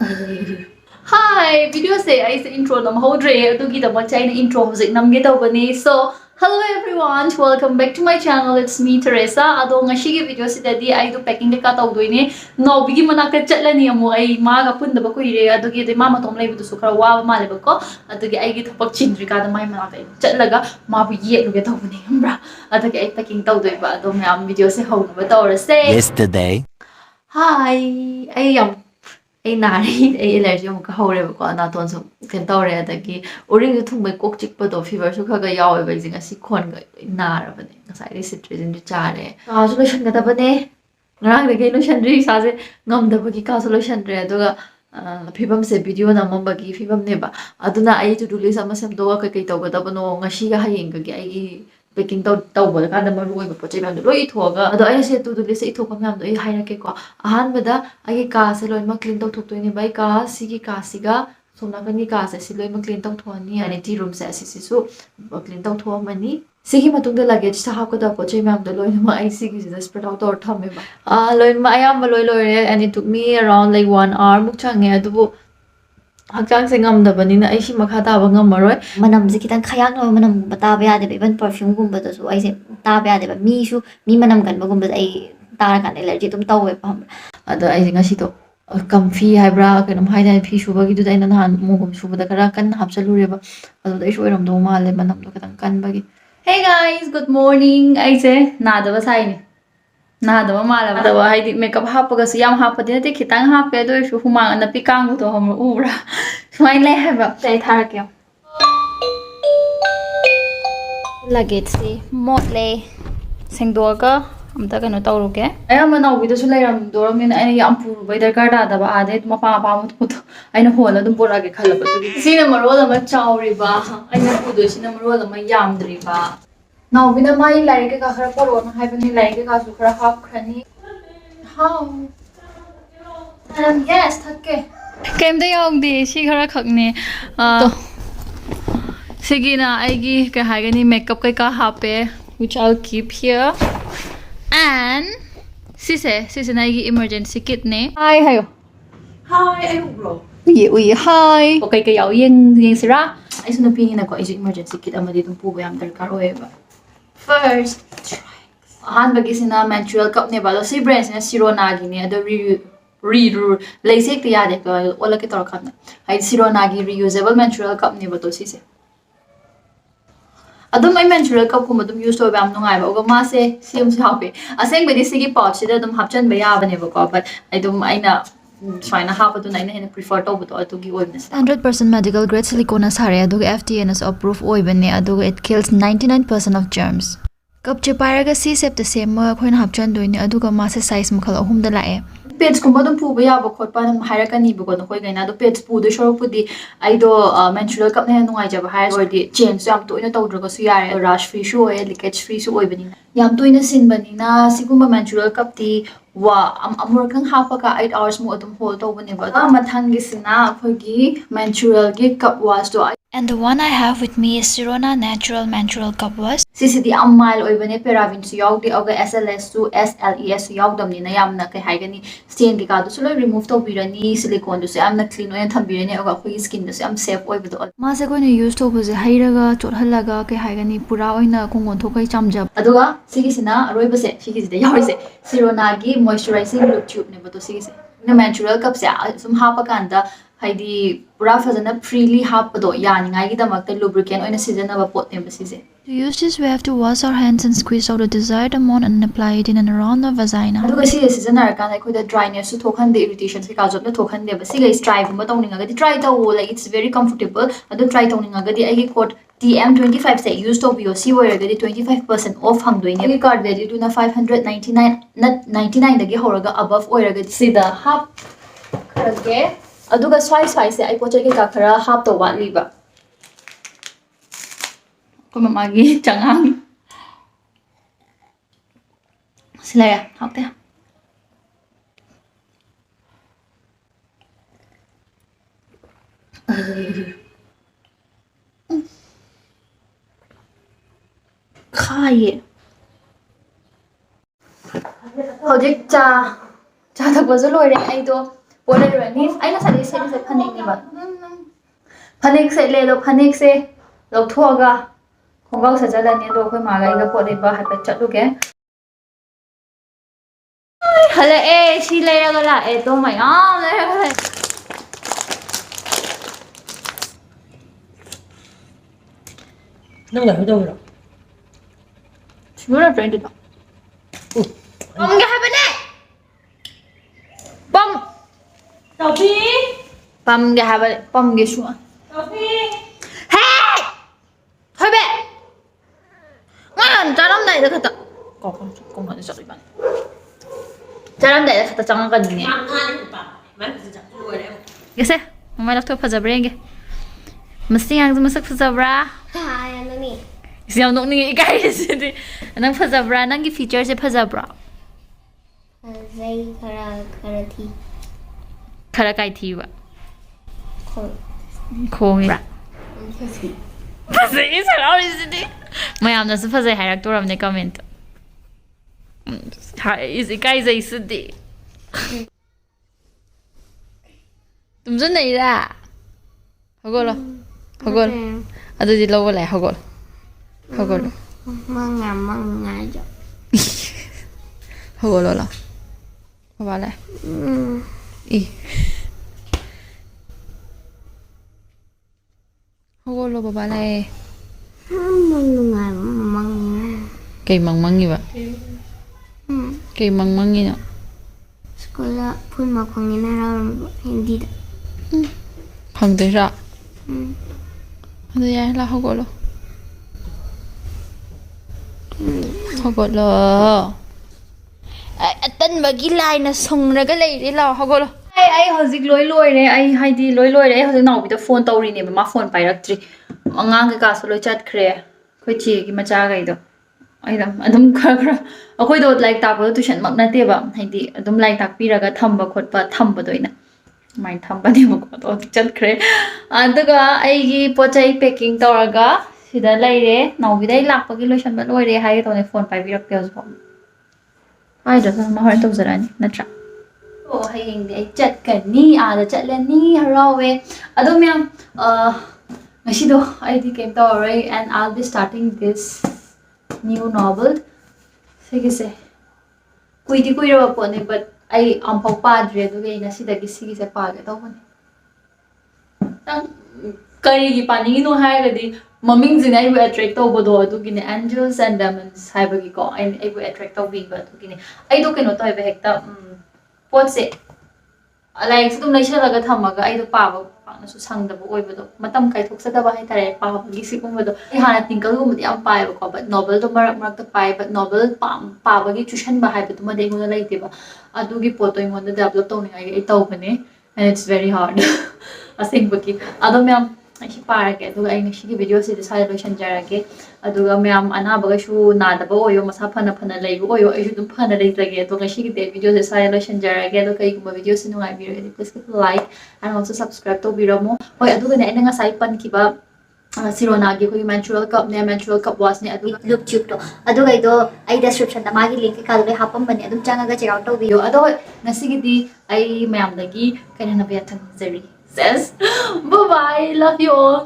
Hi, video say I say intro nam hodre adugi da China intro hojik namge tawbani. So hello everyone, welcome back to my channel. It's me Teresa. Ado ngasi gi video sidadi I do packing ka tawdoine. No bigi manaka chatlani amu ai ma ga punda ba kuire adugi de mama tom laibu su khara wa ma leba ko adugi ai gi thapak chinri ka da mai manaka chatlaga ma bu ye lu ge tawbani hambra adugi ai packing tawdoi ba ado myam video se hawna ba tawrase. Yesterday. Hi, I am I nari I allergy mo ka hore ko na ton so ken tawre adagi uring ju thung bai kok chik pa do fever su khaga yaw bai jinga si khon ga nar ba ne ngasai ri citrizin ju chare ka solution ga da ba ne ngrang de ge no shandri sa se ngam da ba ki ka solution re aduga phibam se video na mamba gi phibam ne ba aduna ai to do list ama sam do ka kai taw ga da ba no ngasi ga hayeng ga gi ai baking tau ba ka da maru oi ba poche ba do loi thoga ado ai se to do list i thoka myam do ai haira ke ko ahan bada ai ka se loi ma clean tau thok to ni bai ka si gi ka si ga somna ka ni ka se si loi ma clean tau thoni ani ti room se si si su clean tau tho mani si gi matung da luggage sa ha ko da poche myam do loi ma ai si gi se spread out or thame ba loi ma ayam ba loi loi re and it took me around like 1 hour muk change adu hakang se ngam da bani na ai shi makha ta ba ngam maroi manam se kitan khayak no manam bata ba ya de even perfume gum ba su ai se ta ba ya de mi su mi manam kan ba gum ba ai tar kan allergy tum taw we pam ado ai ngasi to comfy haibra kanam haida phi shuba gi du dai nan han mo gum shuba da kara kan hapchalu re ba ado dai shoi ram do male manam do katang kan ba gi hey guys good morning ai se na da ba sai ni na da ba mala ba da ba haidi makeup happa ga su yam happa de te khitang happe do shu humang na pi kang to hom ubra smai le haba dai thar ke luggage se mot le sengdoga amta kano tawruge ayama nawbi da su lairam doromina aina yam puru bai darkar da da ba ade mapa pa mut put aina hola dum porage khalaba tu sina marola ma chawri ba aina pudu sina marola ma yamdri ba nawbi na mai laike ka khara poro na haibani laike ka su khara hap khani how and yes thakke kem da yongdi si khara khakne sigina aigi ka hagani makeup kai ka hape which I'll keep here. And sise na igi emergency kit ne. Hi hayo. Hi, ayo bro. Uy hi. Okay kayaw yeng sira. Ay sunu pingin ako igi emergency kit amadi tung pugo yam darkar oe ba. First, ahan bagi sina menstrual cup ne ba. Si brand sina Sirona Hygiene ne ado laisek tiya de ko wala ke tor khat na. Ay Sirona Hygiene reusable menstrual cup ne ba to sise. adum ai menstrual cup ko madum use to ba am nungai ba oga ma se sim se hape aseng be disi gi pouch se dum hapchan ba ya bane ba ko but I dum aina tryna hap atu naina hena prefer to bu to atu gi oibnes 100% medical grade silicone sare aduga FDA is approved oibane aduga it kills 99% of germs cup che paraga si sep the same ma khoin hapchan doine aduga ma se size makhal ahum da lae page ko madum pu ba ya ba khot pa nam haira kani bu ko no koi gaina do page pu do shoro pu di ai do menstrual cup ne nungai ja ba hair or di change yam to ina to dro ko su yare rash free su oil leakage free su oibani yam to ina sin bani na siguma menstrual cup ti wa amur kang hapa ka 8 hours mo adum hold to bani ba mathang gi sina khogi menstrual gi cup wash to and the one I have with me is Sirona natural menstrual cup wash CCD amal oibane paraffin su yaw di oga SLS su SLES su yaw dam ni na yam na kai haigani stain ki ka du su remove to birani silicone du su am na clean oyan thambirani oga khoi skin du su am safe oibado ma se koina use to buje hairaga chothalaga kai haigani pura oina kongon thokai chamjab aduga sigi sina aroiba se sigi de yaw se Sirona gi moisturizing lip tube ne bato sigi se na menstrual cup se sum hapa kanda haidi pura fazana freely hapado yani ngai gi damakta lubricant oina season ba pot ne basise to use this we have to wash our hands and squeeze out the desired amount and apply it in and around the vagina aduga si season ar kan ai khoida dryness su thokhan de irritation se ka job na thokhan de ba si guys try ba tawninga ga di try taw like it's very comfortable adu try tawninga ga di ai gi code TM25 se use to bio si wire ga di 25% off hang doine gi card value du na 599 not 99 da gi horaga above oira ga di sida hap khage aduga swai se ai poche ke ka khara hap to wa liba ko mamagi changang silaya hakte khai hojik cha thak ba zo loi re ai to ꯄꯣꯠ ꯂꯩꯔꯨꯔꯅꯤ ꯑꯩ ꯉꯁꯥꯏꯗꯩ ꯁꯦꯠꯂꯤꯁꯦ ꯐꯅꯦꯛꯅꯦꯕ ꯐꯅꯦꯛ ꯁꯦꯠꯂꯦ ꯑꯗꯣ ꯐꯅꯦꯛꯁꯦ ꯂꯧꯊꯣꯛꯑꯒ ꯈꯣꯡꯒ꯭ꯔꯥꯎ ꯁꯦꯠꯆꯜꯂꯅꯤ ꯑꯗꯣ ꯑꯩꯈꯣꯏ ꯃꯥꯒ ꯑꯩꯒ ꯄꯣꯠ ꯂꯩꯕ ꯍꯥꯏꯐꯦꯠ ꯆꯠꯂꯨꯒꯦ ꯍꯜꯂꯛꯑꯦ ꯁꯤ ꯂꯩꯔꯒ ꯂꯥꯛꯑꯦ ꯇꯣ ꯃꯌꯥꯝ ꯂꯩꯔꯒ ꯂꯥꯛꯑꯦ ꯅꯪ ꯀꯩꯅꯣ ꯇꯧꯕꯤꯔꯣ ꯁꯤꯕꯨ ꯅꯠꯇ꯭ꯔꯣ ꯑꯩꯗꯨꯗꯣ ꯄꯝꯒꯦ ꯍꯥꯏꯕꯅꯦ ꯄꯝ ꯇꯧꯕꯤ ꯄꯝꯒꯦ ꯍꯥꯏꯕꯅꯦ ꯄꯝꯒꯦ ꯁꯨ ꯇꯧꯕꯤ ꯍꯦ ꯊꯣꯏꯕꯦ ꯉꯥꯟ ꯆꯥꯔꯝꯗꯥꯏꯗ ꯈꯛꯇ ꯀꯣꯡꯍꯟ ꯆꯠꯂꯤꯕꯅꯤ ꯆꯥꯔꯝꯗꯥꯏꯗ ꯈꯛꯇ ꯆꯪꯉꯛꯀꯅꯤꯅꯦ ꯌꯥꯝ ꯉꯥꯜꯂꯦ ꯅꯨꯄꯥ ꯃꯥꯏ ꯆꯥꯛ ꯂꯣꯏꯔꯦ ꯌꯦꯁꯦ ꯃꯃꯥꯏ ꯂꯧꯊꯣꯛ ꯐꯖꯕ꯭ꯔꯥ ꯌꯦꯡꯒꯦ ꯃꯁꯤ ꯉꯥꯡꯁꯦ ꯃꯁꯛ ꯐꯖꯕ꯭ꯔꯥ ꯅꯪꯅꯤ ꯏꯁ ꯌꯥꯝ ꯅꯣꯛꯅꯤꯡꯉꯦ ꯏꯀꯥꯏꯁꯤꯗꯤ ꯅꯪ ꯐꯖꯕ꯭ꯔꯥ ꯅꯪꯒꯤ ꯐꯤꯆꯔꯁꯦ ꯐꯖꯕ꯭ꯔꯥ ꯐꯖꯩ ꯈꯔ ꯊꯤ ꯈꯔ ꯀꯥꯏꯊꯤꯕ ꯈꯣꯡ ꯈꯣꯡꯉꯤꯕ꯭ꯔꯥ ꯐꯖꯩ ꯐꯖꯩ ꯁꯔꯥꯎꯔꯤꯁꯤꯗꯤ ꯃꯌꯥꯝꯅꯁꯨ ꯐꯖꯩ ꯍꯥꯏꯔꯛꯇꯣꯔꯕꯅꯦ ꯀꯃꯦꯟꯇ ꯏꯁ ꯏꯀꯥꯏꯖꯩꯁꯤꯗꯤ ꯇꯨꯝꯖꯟꯅꯩꯔꯥ ꯍꯧꯒꯠꯂꯣ ꯍꯧꯒꯠꯂꯣ ꯑꯗꯨꯗꯤ ꯂꯧꯕ ꯂꯥꯛꯑꯦ ꯍꯧꯒꯠꯂꯣ ꯍꯧꯒꯠꯂꯣ ꯃꯉꯥꯏꯖꯣ hugolo la vale y hugolo vale kay mangmangiba kay mangmangina Sekolah pun makangina ram hindi da. phangdera adu ya la hugolo hugolo ꯑꯇꯟꯕꯒꯤ ꯂꯥꯏꯅ ꯁꯨꯡꯔꯒ ꯂꯩꯔꯦ ꯂꯥꯎ ꯍꯧꯒꯠꯂꯣ ꯑꯩ ꯍꯧꯖꯤꯛ ꯂꯣꯏꯔꯦ ꯑꯩ ꯍꯥꯏꯗꯤ ꯂꯣꯏꯔꯦ ꯑꯩ ꯍꯧꯖꯤꯛ ꯅꯥꯎꯕꯤꯗ ꯐꯣꯟ ꯇꯧꯔꯤꯅꯦꯕ ꯃꯥ ꯐꯣꯟ ꯄꯥꯏꯔꯛꯇ꯭ꯔꯤ ꯑꯉꯥꯡ ꯀꯩꯀꯥꯁꯨ ꯂꯣꯏ ꯆꯠꯈ꯭ꯔꯦ ꯑꯩꯈꯣꯏ ꯆꯦꯒꯤ ꯃꯆꯥꯈꯩꯗꯣ ꯑꯩꯗ ꯑꯗꯨꯝ ꯈꯔ ꯑꯩꯈꯣꯏꯗꯣ ꯂꯥꯏꯔꯤꯛ ꯇꯥꯛꯄꯗꯣ ꯇꯨꯏꯁꯟꯃꯛ ꯅꯠꯇꯦꯕ ꯍꯥꯏꯗꯤ ꯑꯗꯨꯝ ꯂꯥꯏꯔꯤꯛ ꯇꯥꯛꯄꯤꯔꯒ ꯊꯝꯕ ꯈꯣꯠꯄ ꯊꯝꯕꯗꯣ ꯑꯩꯅ ꯑꯗꯨꯃꯥꯏꯅ ꯊꯝꯕꯅꯦꯕꯀꯣ ꯑꯗꯣ ꯍꯧꯖꯤꯛ ꯆꯠꯈ꯭ꯔꯦ ꯑꯗꯨꯒ ꯑꯩꯒꯤ ꯄꯣꯠ ꯆꯩ ꯄꯦꯛꯀꯤꯡ ꯇꯧꯔꯒ ꯁꯤꯗ ꯂꯩꯔꯦ ꯅꯥꯎꯕꯤꯗ ꯑꯩ ꯂꯥꯛꯄꯒꯤ ꯂꯣꯏꯁꯟꯕ ꯂꯣꯏꯔꯦ ꯍꯥꯏꯒꯦ ꯇꯧꯅꯦ ꯐꯣꯟ ꯄꯥꯏꯕꯤꯔꯛꯇꯦ ꯍꯧꯖꯤꯛꯐꯥꯎ ꯍꯥꯏꯗ꯭ꯔꯁꯨ ꯃꯥ ꯍꯣꯔꯦꯟ ꯇꯧꯖꯔꯛꯑꯅꯤ ꯅꯠꯇ꯭ꯔꯥ ꯑꯣ ꯍꯌꯦꯡꯗꯤ ꯑꯩ ꯆꯠꯀꯅꯤ ꯑꯥꯗ ꯆꯠꯂꯅꯤ ꯍꯔꯥꯎꯋꯦ ꯑꯗꯣ ꯃꯌꯥꯝ ꯉꯁꯤꯗꯣ ꯑꯩꯗꯤ ꯀꯩꯝ ꯇꯧꯔꯔꯣꯏ and I'll be starting this new novel ꯁꯤꯒꯤꯁꯦ ꯀꯨꯏꯗꯤ ꯀꯨꯏꯔꯕ ꯄꯣꯠꯅꯦ ꯕꯠ ꯑꯩ ꯑꯃꯐꯥꯎ ꯄꯥꯗ꯭ꯔꯤ ꯑꯗꯨꯒꯤ ꯑꯩ ꯉꯁꯤꯗꯒꯤ ꯁꯤꯒꯤꯁꯦ ꯄꯥꯒꯦ ꯇꯧꯕꯅꯦ ꯅꯪ ꯀꯔꯤꯒꯤ ꯄꯥꯅꯤꯡꯉꯤꯅꯣ ꯍꯥꯏꯔꯒꯗꯤ ꯃꯃꯤꯡꯁꯤꯅ ꯑꯩꯕꯨ ꯑꯦꯇ꯭ꯔꯦꯛ ꯇꯧꯕꯗꯣ ꯑꯗꯨꯒꯤꯅꯦ ꯑꯦꯟꯖꯦꯜꯁ ꯑꯦꯟ ꯗꯦꯃꯟꯁ ꯍꯥꯏꯕꯒꯤꯀꯣ ꯑꯩꯕꯨ ꯑꯦꯇ꯭ꯔꯦꯛ ꯇꯧꯕꯤꯕ ꯑꯗꯨꯒꯤꯅꯦ ꯑꯩꯗꯣ ꯀꯩꯅꯣ ꯇꯧꯋꯦꯕ ꯍꯦꯛꯇ ꯄꯣꯠꯁꯦ ꯂꯥꯏꯔꯤꯛꯁꯦ ꯑꯗꯨꯝ ꯂꯩꯁꯜꯂꯒ ꯊꯝꯃꯒ ꯑꯩꯗꯣ ꯄꯥꯕ ꯄꯥꯛꯅꯁꯨ ꯁꯪꯗꯕ ꯑꯣꯏꯕꯗꯣ ꯃꯇꯝ ꯀꯥꯏꯊꯣꯛꯆꯗꯕ ꯍꯥꯏꯇꯥꯔꯦ ꯄꯥꯕꯒꯤ ꯁꯤꯒꯨꯝꯕꯗꯣ ꯑꯩ ꯍꯥꯟꯅ ꯇꯤꯡꯀꯜꯒꯨꯝꯕꯗꯤ ꯌꯥꯝ ꯄꯥꯏꯌꯦꯕꯀꯣ ꯕꯠ ꯅꯣꯕꯦꯜꯗꯣ ꯃꯔꯛ ꯃꯔꯛꯇ ꯄꯥꯏ ꯕꯠ ꯅꯣꯕꯦꯜ ꯄꯥꯕꯒꯤ ꯆꯨꯁꯟꯕ ꯍꯥꯏꯕꯗꯨꯃꯗꯤ ꯑꯩꯉꯣꯟꯗ ꯂꯩꯇꯦꯕ ꯑꯗꯨꯒꯤ ꯄꯣꯠꯇꯣ ꯑꯩꯉꯣꯟꯗ ꯗꯦꯕꯂꯞ ꯇꯧꯅꯤꯡꯉꯥꯏꯒꯤ ꯑꯩ ꯇꯧꯕꯅꯦ ꯑꯦꯟ ꯏꯠꯁ ꯚꯦꯔꯤ ꯍꯥꯔꯗ ꯑꯁꯦꯡꯕꯒꯤ ꯑꯗꯣ ꯃꯌꯥꯝ ꯑꯩ ꯄꯥꯔꯒꯦ ꯑꯗꯨꯒ ꯑꯩ ꯉꯁꯤꯒꯤ ꯚꯤꯗꯤꯑꯣꯁꯤꯗꯤ ꯁ꯭ꯋꯥꯏꯗ ꯂꯣꯏꯁꯟꯖꯔꯒꯦ ꯑꯗꯨꯒ ꯃꯌꯥꯝ ꯑꯅꯥꯕꯒꯩꯁꯨ ꯅꯥꯗꯕ ꯑꯣꯏꯌꯣ ꯃꯁꯥ ꯐꯅ ꯂꯩꯕ ꯑꯣꯏꯌꯣ ꯑꯩꯁꯨ ꯑꯗꯨꯝ ꯐꯅ ꯂꯩꯖꯒꯦ ꯑꯗꯣ ꯉꯁꯤꯒꯤꯗꯤ ꯚꯤꯗꯤꯑꯣꯁꯦ ꯁ꯭ꯋꯥꯏꯗ ꯂꯣꯏꯁꯟꯖꯔꯒꯦ ꯑꯗꯣ ꯀꯩꯒꯨꯝꯕ ꯚꯤꯗꯤꯑꯣꯁꯤ ꯅꯨꯡꯉꯥꯏꯕꯤꯔꯒꯗꯤ ꯄ꯭ꯂꯤꯁ ꯂꯥꯏꯛ ꯑꯦꯟ ꯑꯣꯜꯁꯣ ꯁꯕꯁꯀ꯭ꯔꯥꯏꯕ ꯇꯧꯕꯤꯔꯝꯃꯣ ꯍꯣꯏ ꯑꯗꯨꯒꯅꯦ ꯑꯩꯅ ꯉꯁꯥꯏ ꯄꯟꯈꯤꯕ ꯁꯤꯔꯣꯅꯥꯒꯤ ꯑꯩꯈꯣꯏꯒꯤ ꯃꯦꯟꯁꯨꯔꯦꯜ ꯀꯞꯅꯦ ꯃꯦꯟꯁꯨꯔꯦꯜ ꯀꯞ ꯋꯥꯁꯅꯦ ꯑꯗꯨꯒ ꯂꯨꯞ ꯇ꯭ꯌꯨꯕꯇꯣ ꯑꯗꯨꯒꯩꯗꯣ ꯑꯩ ꯗꯦꯁꯀ꯭ꯔꯤꯞꯁꯟꯗ ꯃꯥꯒꯤ ꯂꯤꯡꯛ ꯀꯩꯀꯥꯗꯣ ꯂꯣꯏ ꯍꯥꯞꯄꯝꯕꯅꯦ ꯑꯗꯨꯝ ꯆꯪꯉꯒ ꯆꯦꯛ ꯑꯥꯎꯠ ꯇꯧꯕꯤꯌꯣ ꯑꯗꯣ ꯍꯣꯏ ꯉꯁꯤꯒꯤꯗꯤ ꯑꯩ ꯃꯌꯥꯝꯗꯒꯤ ꯀꯩꯅꯣ ꯌꯥꯊꯪꯖꯔꯤ ꯁꯦꯁ ꯕꯥꯏ ꯂꯚ ꯌꯨ ꯑꯣꯜ